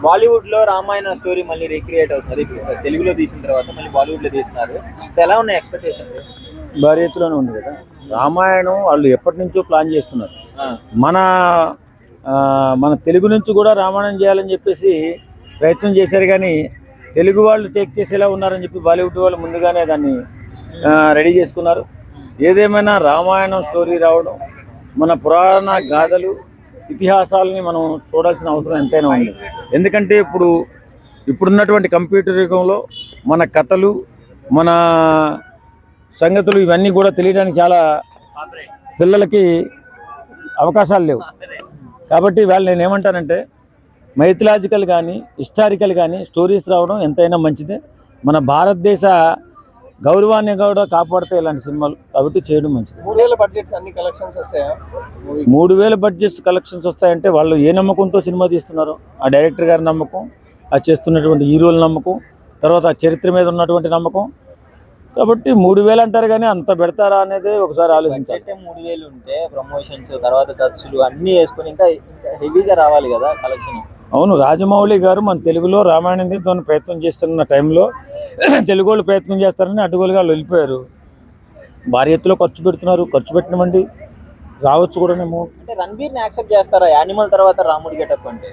బాలీవుడ్ లో రామాయణ స్టోరీ మళ్ళీ రీక్రియేట్ అవుతుంది ఇప్పుడు తెలుగులో తీసిన తర్వాత మళ్ళీ బాలీవుడ్ లో తీసినారు. సో ఎలా ఉన్నాయి ఎక్స్పెక్టేషన్స్? భారీ ఎత్తులోనే ఉంది కదా. రామాయణం వాళ్ళు ఎప్పటి నుంచో ప్లాన్ చేస్తున్నారు. మన మన తెలుగు నుంచి కూడా రామాయణం చేయాలని చెప్పేసి ప్రయత్నం చేశారు, కానీ తెలుగు వాళ్ళు టేక్ చేసేలా ఉన్నారని చెప్పి బాలీవుడ్ వాళ్ళు ముందుగానే దాన్ని రెడీ చేసుకున్నారు. ఏదేమైనా రామాయణం స్టోరీ రావడం, మన పురాణ గాథలు ఇతిహాసాలని మనం చూడాల్సిన అవసరం ఎంతైనా ఉంది. ఎందుకంటే ఇప్పుడున్నటువంటి కంప్యూటర్ యుగంలో మన కథలు, మన సంగతులు ఇవన్నీ కూడా తెలియడానికి చాలా పిల్లలకి అవకాశాలు లేవు. కాబట్టి వాళ్ళు నేను ఏమంటానంటే మైథలాజికల్ కానీ హిస్టారికల్ కానీ స్టోరీస్ రావడం ఎంతైనా మంచిదే. మన భారతదేశ గౌరవాన్ని కూడా కాపాడితే ఇలాంటి సినిమాలు కాబట్టి చేయడం మంచిది. 3000 బడ్జెట్స్ అన్ని కలెక్షన్స్ వస్తాయా? 3000 బడ్జెట్స్ కలెక్షన్స్ వస్తాయంటే వాళ్ళు ఏ నమ్మకంతో సినిమా తీస్తున్నారు? ఆ డైరెక్టర్ గారి నమ్మకం, ఆ చేస్తున్నటువంటి హీరోల నమ్మకం, తర్వాత ఆ చరిత్ర మీద ఉన్నటువంటి నమ్మకం. కాబట్టి 3000 అంటారు, కానీ అంత పెడతారా అనేది ఒకసారి ఆలోచించాలి. 3000 ఉంటే ప్రమోషన్స్ తర్వాత ఖర్చులు అన్నీ వేసుకొని ఇంకా హెవీగా రావాలి కదా కలెక్షన్. అవును, రాజమౌళి గారు మన తెలుగులో రామాయణం తీద్దామని ప్రయత్నం చేస్తున్న టైంలో తెలుగు వాళ్ళు ప్రయత్నం చేస్తారని అడ్డగోలుగా వాళ్ళు వెళ్ళిపోయారు. భారీ ఎత్తులో ఖర్చు పెడుతున్నారు, ఖర్చు పెట్టినమండి రావచ్చు కూడానేమో. అంటే రణబీర్ని యాక్సెప్ట్ చేస్తారా యానిమల్ తర్వాత రాముడి గెటప్ అంటే?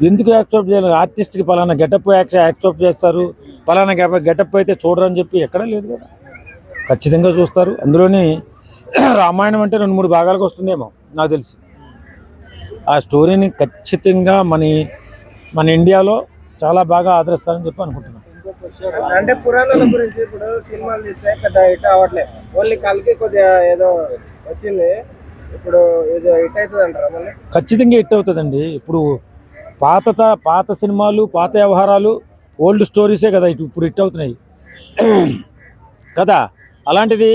ఎందుకు యాక్సెప్ట్ చేయాలి? ఆర్టిస్ట్కి పలానా గెటప్ యాక్సెప్ట్ చేస్తారు, పలానా గెటప్ అయితే చూడరని చెప్పి ఎక్కడా లేదు కదా. ఖచ్చితంగా చూస్తారు. అందులోని రామాయణం అంటే 2-3 భాగాలకు వస్తుందేమో నాకు తెలిసి. ఆ స్టోరీని ఖచ్చితంగా మన ఇండియాలో చాలా బాగా ఆదరిస్తారని చెప్పి అనుకుంటున్నాను. అంటే పురాణాల గురించి ఇప్పుడు సినిమాలు తీస్తే పెద్ద హిట్ అవ్వట్లేదు, ఓన్లీ కలికి కొద్దిగా ఏదో వచ్చింది, ఇప్పుడు ఇది హిట్ అవుతుంది అంటారా? మళ్ళీ ఖచ్చితంగా హిట్ అవుతుందండి. ఇప్పుడు పాత సినిమాలు, పాత వ్యవహారాలు, ఓల్డ్ స్టోరీసే కదా ఇప్పుడు హిట్ అవుతున్నాయి కదా. అలాంటిది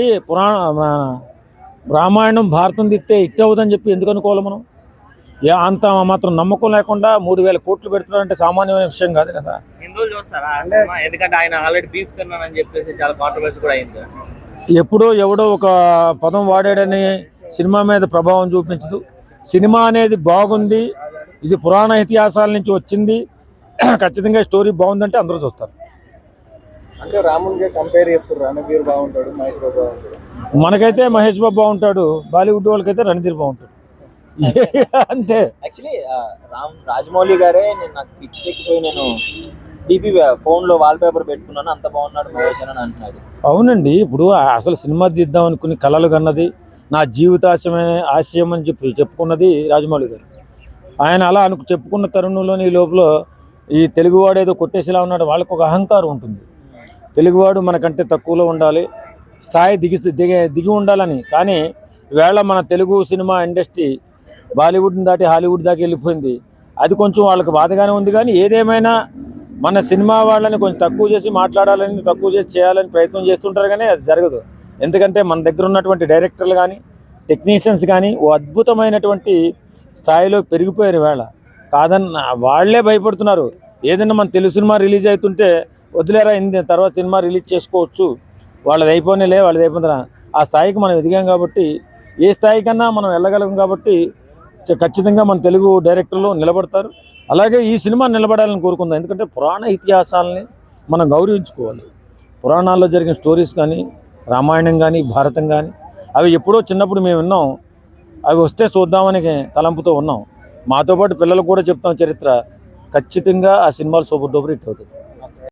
రామాయణం, భారతం తిట్టే హిట్ అవుతుందని చెప్పి ఎందుకు అనుకోవాలి మనం? అంత మాత్రం నమ్మకం లేకుండా 3000 కోట్లు పెడుతున్నారంటే సామాన్యమైన విషయం కాదు కదా. హిందువులు చూస్తారా ఎందుకంటే ఆయన ఆల్రెడీ బీఫ్ తిన్నానని చెప్పేసి చాలా కాంట్రవర్సీ కూడా అయింది. ఎప్పుడో ఎవడో ఒక పదం వాడాడని సినిమా మీద ప్రభావం చూపించదు. సినిమా అనేది బాగుంది, ఇది పురాణ ఇతిహాసాల నుంచి వచ్చింది, ఖచ్చితంగా స్టోరీ బాగుందంటే అందరూ చూస్తారు. అంటే రాముడికి కంపేర్ చేస్తారు, రణబీర్ బాగుంటాడు, మహేష్ బాబు బాగుంటాడు. మనకైతే మహేష్ బాబు బాగుంటాడు, బాలీవుడ్ వాళ్ళకైతే రణధీర్ బాగుంటాడు. అంతే. యాక్చువల్లీ రాజమౌళి గారే నాకు పిచ్చెక్కిపోయి నేను డీపీ ఫోన్లో వాల్ పేపర్ పెట్టుకున్నాను, అంత బాగున్నాడు మహేష్ అని అంటున్నాడు. అవునండి, ఇప్పుడు అసలు సినిమా తీద్దాం అనుకుని కలలు కన్నది, నా ఆశయం అని చెప్పుకున్నది రాజమౌళి గారు. ఆయన అలా చెప్పుకున్న తరుణంలోని లోపల ఈ తెలుగువాడు ఏదో కొట్టేసేలా ఉన్నాడు. వాళ్ళకు ఒక అహంకారం ఉంటుంది, తెలుగువాడు మనకంటే తక్కువలో ఉండాలి, స్థాయి దిగి ఉండాలని. కానీ ఈవేళ మన తెలుగు సినిమా ఇండస్ట్రీ బాలీవుడ్ని దాటి హాలీవుడ్ దాకా వెళ్ళిపోయింది. అది కొంచెం వాళ్ళకి బాధగానే ఉంది. కానీ ఏదేమైనా మన సినిమా వాళ్ళని కొంచెం తక్కువ చేసి మాట్లాడాలని, తక్కువ చేసి చేయాలని ప్రయత్నం చేస్తుంటారు, కానీ అది జరగదు. ఎందుకంటే మన దగ్గర ఉన్నటువంటి డైరెక్టర్లు కానీ టెక్నీషియన్స్ కానీ ఓ అద్భుతమైనటువంటి స్థాయిలో పెరిగిపోయారు. వేళ కాదన్న వాళ్లే భయపడుతున్నారు. ఏదైనా మన తెలుగు సినిమా రిలీజ్ అవుతుంటే వదిలేరా, తర్వాత సినిమా రిలీజ్ చేసుకోవచ్చు, వాళ్ళది అయిపోయినా ఆ స్థాయికి మనం ఎదిగాం. కాబట్టి ఏ స్థాయికన్నా మనం వెళ్ళగలం. కాబట్టి ఖచ్చితంగా మన తెలుగు డైరెక్టర్లు నిలబడతారు. అలాగే ఈ సినిమా నిలబడాలని కోరుకుందాం. ఎందుకంటే పురాణ ఇతిహాసాలని మనం గౌరవించుకోవాలి. పురాణాల్లో జరిగిన స్టోరీస్ కానీ, రామాయణం కానీ, భారతం కానీ అవి ఎప్పుడో చిన్నప్పుడు మేము విన్నాం, అవి వస్తే చూద్దామని తలంపుతో ఉన్నాం. మాతో పాటు పిల్లలకు కూడా చెప్తాం చరిత్ర. ఖచ్చితంగా ఆ సినిమాలు సూపర్ డూపర్ హిట్ అవుతుంది.